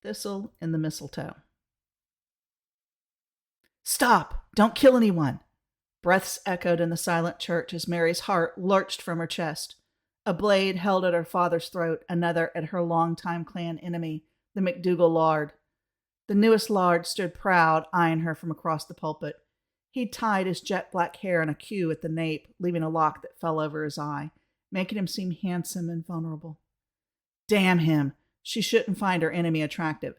Thistle and the Mistletoe. Stop! Don't kill anyone! Breaths echoed in the silent church as Mary's heart lurched from her chest. A blade held at her father's throat, another at her longtime clan enemy, the MacDougall laird. The newest laird stood proud, eyeing her from across the pulpit. He'd tied his jet-black hair in a queue at the nape, leaving a lock that fell over his eye, making him seem handsome and vulnerable. Damn him! She shouldn't find her enemy attractive.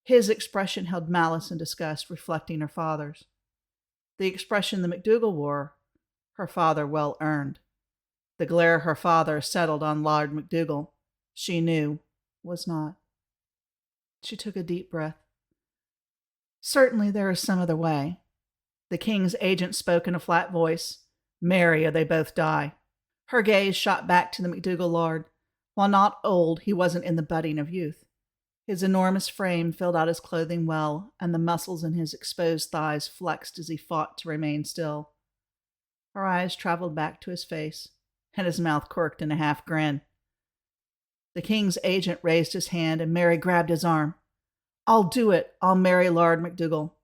His expression held malice and disgust, reflecting her father's. The expression the MacDougall wore, her father well earned. The glare her father settled on Lord MacDougall, she knew, was not. She took a deep breath. Certainly there is some other way. The king's agent spoke in a flat voice. Marry or they both die. Her gaze shot back to the MacDougall laird. While not old, he wasn't in the budding of youth. His enormous frame filled out his clothing well, and the muscles in his exposed thighs flexed as he fought to remain still. Her eyes traveled back to his face, and his mouth quirked in a half grin. The king's agent raised his hand, and Mary grabbed his arm. I'll do it. I'll marry Lord MacDougall.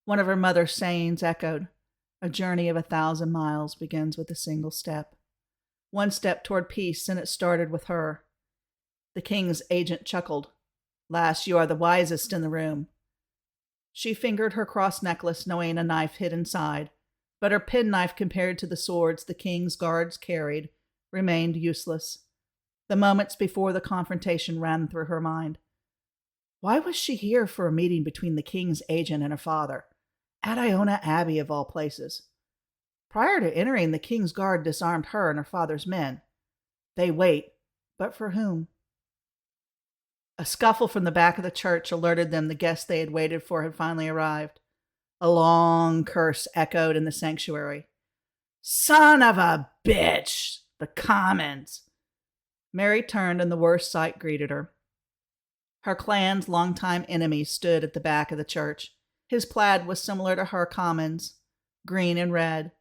One of her mother's sayings echoed. A journey of 1,000 miles begins with a single step. One step toward peace, and it started with her. The king's agent chuckled. Lass, you are the wisest in the room. She fingered her cross necklace, knowing a knife hid inside, but her penknife compared to the swords the king's guards carried remained useless. The moments before the confrontation ran through her mind. Why was she here for a meeting between the king's agent and her father? At Iona Abbey, of all places. Prior to entering, the king's guard disarmed her and her father's men. They wait, but for whom? A scuffle from the back of the church alerted them the guest they had waited for had finally arrived. A long curse echoed in the sanctuary. Son of a bitch! The Comyns! Mary turned, and the worst sight greeted her. Her clan's longtime enemy stood at the back of the church. His plaid was similar to her Comyn's, green and red,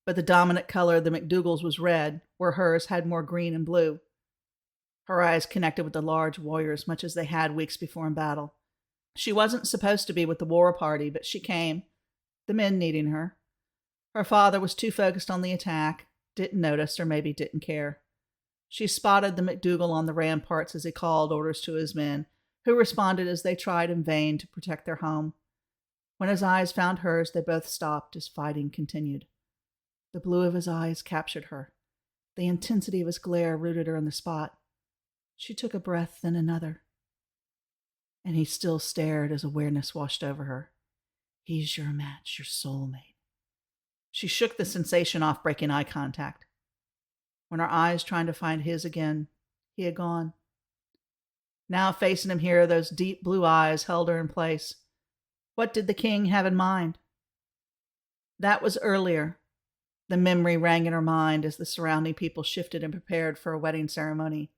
but the dominant color of the MacDougall's was red, where hers had more green and blue. Her eyes connected with the large warriors much as they had weeks before in battle. She wasn't supposed to be with the war party, but she came, the men needing her. Her father was too focused on the attack, didn't notice, or maybe didn't care. She spotted the MacDougall on the ramparts as he called orders to his men, who responded as they tried in vain to protect their home. When his eyes found hers, they both stopped as fighting continued. The blue of his eyes captured her. The intensity of his glare rooted her in the spot. She took a breath, then another. And he still stared as awareness washed over her. He's your match, your soulmate. She shook the sensation off, breaking eye contact. When her eyes tried to find his again, he had gone. Now facing him here, those deep blue eyes held her in place. What did the king have in mind? That was earlier. The memory rang in her mind as the surrounding people shifted and prepared for a wedding ceremony.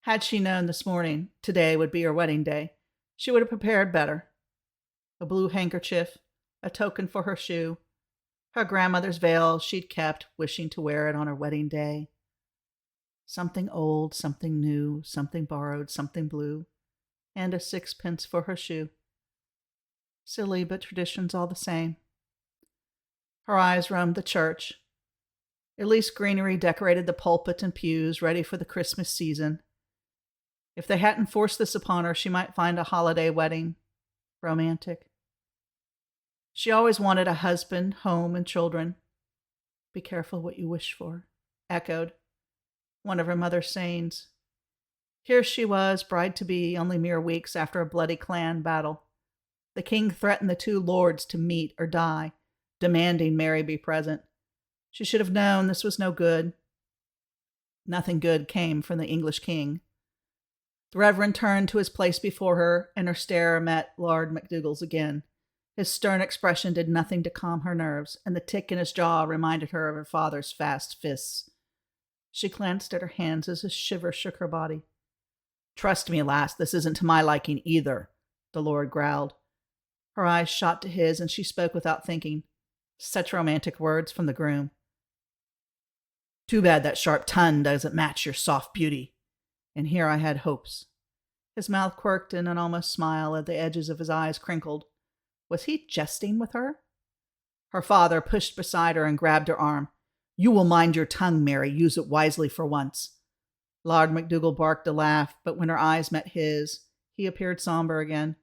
Had she known this morning, today would be her wedding day, she would have prepared better. A blue handkerchief, a token for her shoe, her grandmother's veil she'd kept, wishing to wear it on her wedding day. Something old, something new, something borrowed, something blue, and a 6 pence for her shoe. Silly, but traditions all the same. Her eyes roamed the church. At least greenery decorated the pulpit and pews, ready for the Christmas season. If they hadn't forced this upon her, she might find a holiday wedding romantic. She always wanted a husband, home, and children. Be careful what you wish for, echoed one of her mother's sayings. Here she was, bride-to-be, only mere weeks after a bloody clan battle. The king threatened the two lords to meet or die, demanding Mary be present. She should have known this was no good. Nothing good came from the English king. The Reverend turned to his place before her, and her stare met Lord MacDougall's again. His stern expression did nothing to calm her nerves, and the tick in his jaw reminded her of her father's fast fists. She glanced at her hands as a shiver shook her body. Trust me, lass, this isn't to my liking either, the Lord growled. Her eyes shot to his, and she spoke without thinking. Such romantic words from the groom. Too bad that sharp tongue doesn't match your soft beauty. And here I had hopes. His mouth quirked in an almost smile, and the edges of his eyes crinkled. Was he jesting with her? Her father pushed beside her and grabbed her arm. "You will mind your tongue, Mary. Use it wisely for once." Lord MacDougall barked a laugh, but when her eyes met his, he appeared somber again.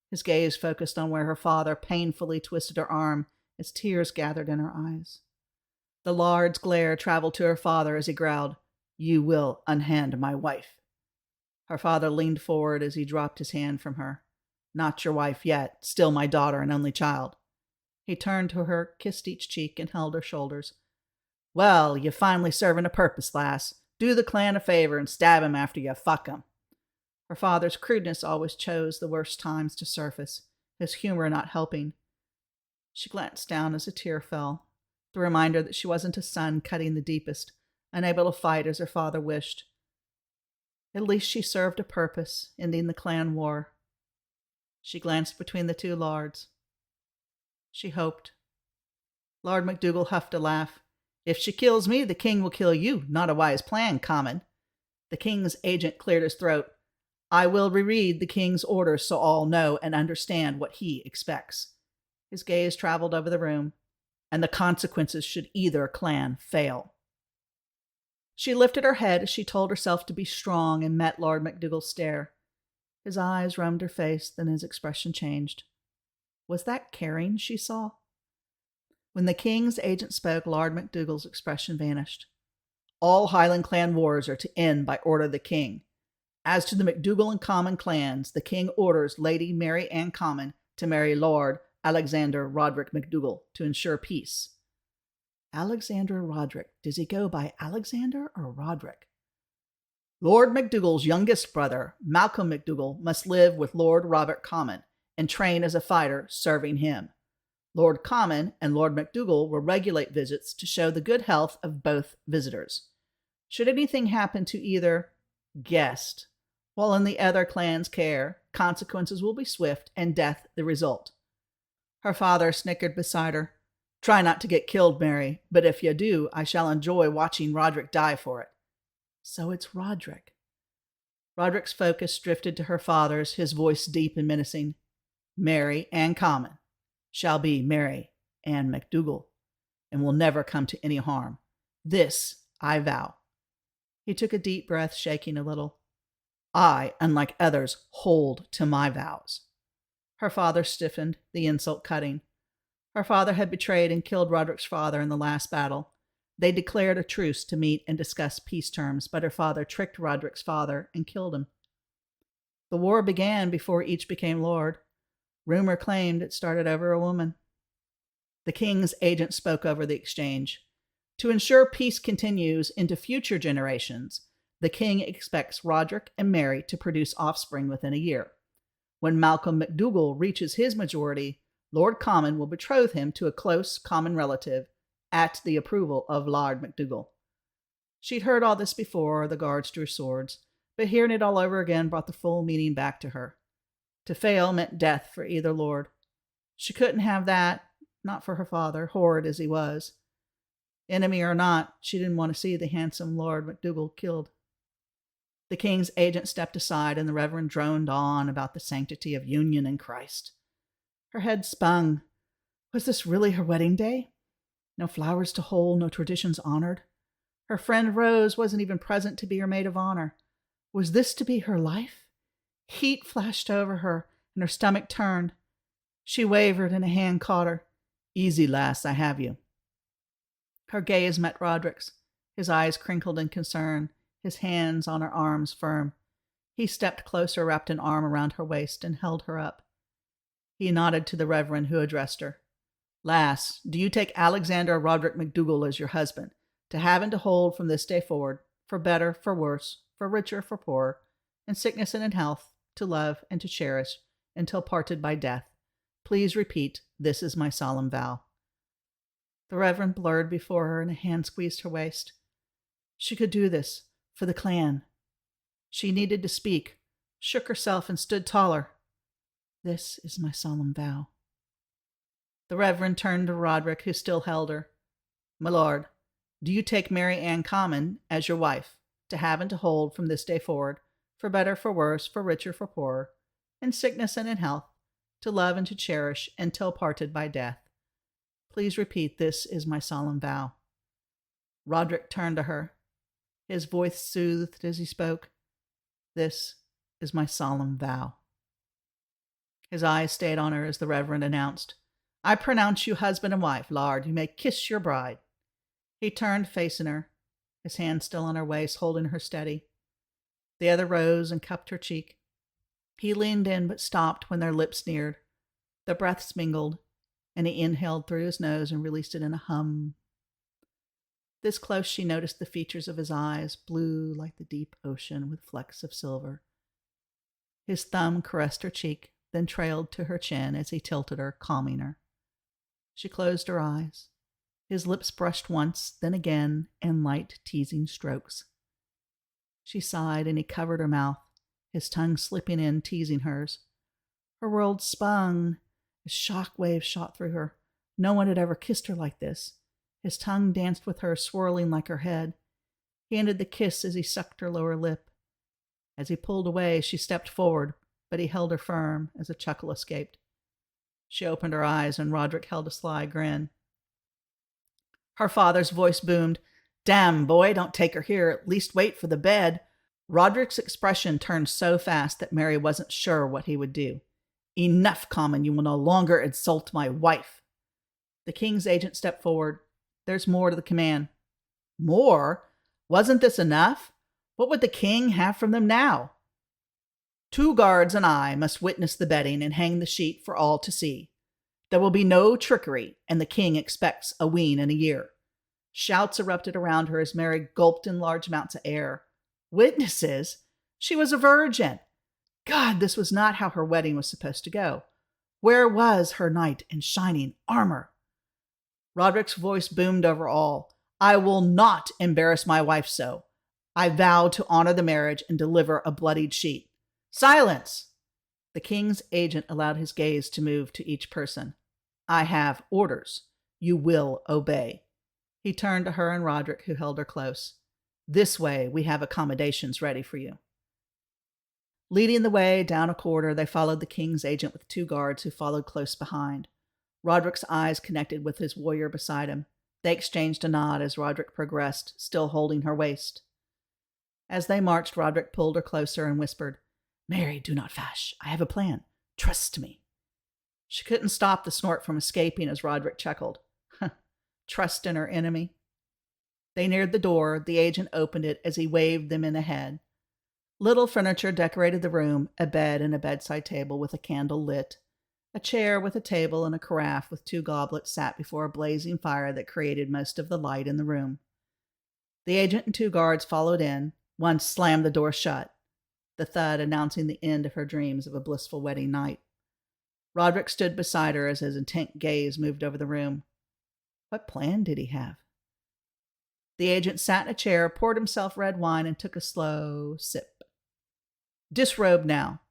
His gaze focused on where her father painfully twisted her arm as tears gathered in her eyes. The Lord's glare traveled to her father as he growled, "You will unhand my wife." Her father leaned forward as he dropped his hand from her. "Not your wife yet, still my daughter and only child." He turned to her, kissed each cheek, and held her shoulders. "Well, you're finally serving a purpose, lass. Do the clan a favor and stab him after you fuck him." Her father's crudeness always chose the worst times to surface, his humor not helping. She glanced down as a tear fell, the reminder that she wasn't a son cutting the deepest, unable to fight as her father wished. At least she served a purpose, ending the clan war. She glanced between the two lords. She hoped. Lord MacDougall huffed a laugh. "If she kills me, the king will kill you. Not a wise plan, Comyn." The king's agent cleared his throat. "I will reread the king's orders so all know and understand what he expects." His gaze traveled over the room. "And the consequences should either clan fail." She lifted her head as she told herself to be strong and met Lord MacDougall's stare. His eyes roamed her face, then his expression changed. Was that caring she saw? When the king's agent spoke, Lord MacDougall's expression vanished. "All Highland clan wars are to end by order of the king. As to the MacDougall and Comyn clans, the king orders Lady Mary Ann Comyn to marry Lord Alexander Roderick MacDougall to ensure peace." Alexander Roderick. Does he go by Alexander or Roderick? "Lord MacDougall's youngest brother, Malcolm MacDougall, must live with Lord Robert Comyn and train as a fighter, serving him. Lord Comyn and Lord MacDougall will regulate visits to show the good health of both visitors. Should anything happen to either guest while in the other clan's care, consequences will be swift and death the result." Her father snickered beside her. "Try not to get killed, Mary, but if you do, I shall enjoy watching Roderick die for it." So it's Roderick. Roderick's focus drifted to her father's, his voice deep and menacing. "Mary Ann Comyn shall be Mary Ann MacDougall, and will never come to any harm. This I vow." He took a deep breath, shaking a little. "I, unlike others, hold to my vows." Her father stiffened, the insult cutting. Her father had betrayed and killed Roderick's father in the last battle. They declared a truce to meet and discuss peace terms, but her father tricked Roderick's father and killed him. The war began before each became lord. Rumor claimed it started over a woman. The king's agent spoke over the exchange. "To ensure peace continues into future generations, the king expects Roderick and Mary to produce offspring within a year. When Malcolm MacDougall reaches his majority, Lord Comyn will betroth him to a close common relative at the approval of Lord MacDougall." She'd heard all this before, the guards drew swords, but hearing it all over again brought the full meaning back to her. To fail meant death for either lord. She couldn't have that, not for her father, horrid as he was. Enemy or not, she didn't want to see the handsome Lord MacDougall killed. The king's agent stepped aside, and the reverend droned on about the sanctity of union in Christ. Her head spun. Was this really her wedding day? No flowers to hold, no traditions honored. Her friend Rose wasn't even present to be her maid of honor. Was this to be her life? Heat flashed over her, and her stomach turned. She wavered, and a hand caught her. "Easy, lass, I have you." Her gaze met Roderick's. His eyes crinkled in concern, his hands on her arms firm. He stepped closer, wrapped an arm around her waist, and held her up. He nodded to the reverend who addressed her. "Lass, do you take Alexander Roderick MacDougall as your husband, to have and to hold from this day forward, for better, for worse, for richer, for poorer, in sickness and in health, to love and to cherish, until parted by death? Please repeat, this is my solemn vow." The reverend blurred before her, and a hand squeezed her waist. She could do this, for the clan. She needed to speak, shook herself, and stood taller. "This is my solemn vow." The reverend turned to Roderick, who still held her. "My lord, do you take Mary Ann Comyn as your wife, to have and to hold from this day forward, for better, for worse, for richer, for poorer, in sickness and in health, to love and to cherish until parted by death. Please repeat, this is my solemn vow. Roderick turned to her. His voice soothed as he spoke. This is my solemn vow. His eyes stayed on her as the Reverend announced, I pronounce you husband and wife, Laird. You may kiss your bride. He turned, facing her, his hand still on her waist, holding her steady. The other rose and cupped her cheek. He leaned in but stopped when their lips neared. The breaths mingled, and he inhaled through his nose and released it in a hum. This close she noticed the features of his eyes, blue like the deep ocean with flecks of silver. His thumb caressed her cheek, then trailed to her chin as he tilted her, calming her. She closed her eyes. His lips brushed once, then again, in light, teasing strokes. She sighed, and he covered her mouth, his tongue slipping in, teasing hers. Her world spun. A shock wave shot through her. No one had ever kissed her like this. His tongue danced with her, swirling like her head. He ended the kiss as he sucked her lower lip. As he pulled away, she stepped forward, but he held her firm as a chuckle escaped. She opened her eyes, and Roderick held a sly grin. Her father's voice boomed, Damn, boy, don't take her here. At least wait for the bed. Roderick's expression turned so fast that Mary wasn't sure what he would do. Enough, Comyn. You will no longer insult my wife. The king's agent stepped forward. There's more to the command. More? Wasn't this enough? What would the king have from them now? 2 guards and I must witness the bedding and hang the sheet for all to see. There will be no trickery, and the king expects a wean in a year. Shouts erupted around her as Mary gulped in large amounts of air. Witnesses? She was a virgin. God, this was not how her wedding was supposed to go. Where was her knight in shining armor? Roderick's voice boomed over all. I will not embarrass my wife so. I vow to honor the marriage and deliver a bloodied sheet. Silence! The king's agent allowed his gaze to move to each person. I have orders. You will obey. He turned to her and Roderick, who held her close. This way, we have accommodations ready for you. Leading the way down a corridor, they followed the king's agent with 2 guards who followed close behind. Roderick's eyes connected with his warrior beside him. They exchanged a nod as Roderick progressed, still holding her waist. As they marched, Roderick pulled her closer and whispered, Mary, do not fash. I have a plan. Trust me. She couldn't stop the snort from escaping as Roderick chuckled. Trust in her enemy. They neared the door. The agent opened it as he waved them in ahead. Little furniture decorated the room, a bed and a bedside table with a candle lit. A chair with a table and a carafe with 2 goblets sat before a blazing fire that created most of the light in the room. The agent and 2 guards followed in. One slammed the door shut, the thud announcing the end of her dreams of a blissful wedding night. Roderick stood beside her as his intent gaze moved over the room. What plan did he have? The agent sat in a chair, poured himself red wine, and took a slow sip. Disrobe now.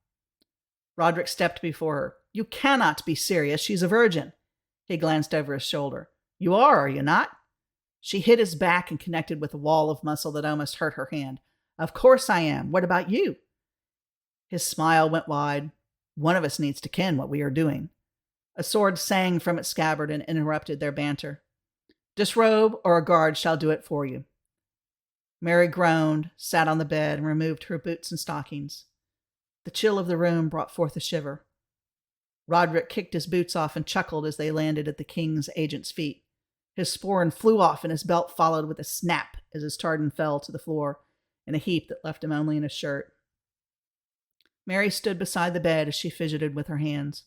Roderick stepped before her. You cannot be serious. She's a virgin. He glanced over his shoulder. You are you not? She hit his back and connected with a wall of muscle that almost hurt her hand. Of course I am. What about you? His smile went wide. One of us needs to ken what we are doing. A sword sang from its scabbard and interrupted their banter. Disrobe, or a guard shall do it for you. Mary groaned, sat on the bed, and removed her boots and stockings. The chill of the room brought forth a shiver. Roderick kicked his boots off and chuckled as they landed at the king's agent's feet. His sporran flew off, and his belt followed with a snap as his tartan fell to the floor in a heap that left him only in his shirt. Mary stood beside the bed as she fidgeted with her hands.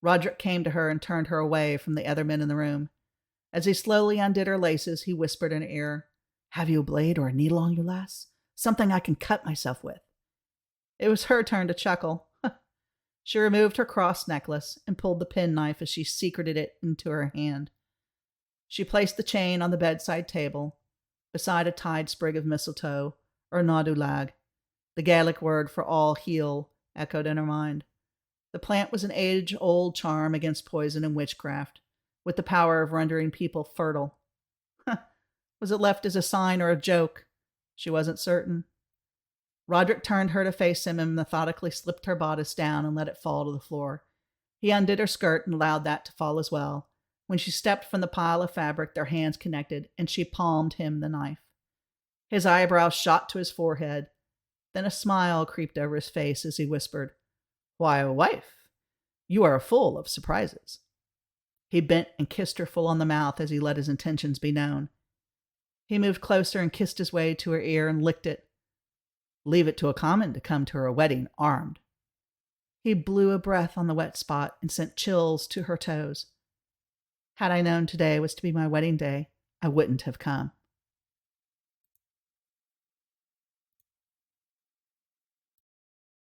Roderick came to her and turned her away from the other men in the room. As he slowly undid her laces, he whispered in her ear, Have you a blade or a needle on you, lass? Something I can cut myself with. It was her turn to chuckle. She removed her cross necklace and pulled the penknife as she secreted it into her hand. She placed the chain on the bedside table, beside a tied sprig of mistletoe, or nadulag. The Gaelic word for all heal echoed in her mind. The plant was an age-old charm against poison and witchcraft, with the power of rendering people fertile. Was it left as a sign or a joke? She wasn't certain. Roderick turned her to face him and methodically slipped her bodice down and let it fall to the floor. He undid her skirt and allowed that to fall as well. When she stepped from the pile of fabric, their hands connected, and she palmed him the knife. His eyebrows shot to his forehead. Then a smile creeped over his face as he whispered, "Why, wife, you are full of surprises." He bent and kissed her full on the mouth as he let his intentions be known. He moved closer and kissed his way to her ear and licked it. Leave it to a Comyn to come to her wedding armed. He blew a breath on the wet spot and sent chills to her toes. Had I known today was to be my wedding day, I wouldn't have come.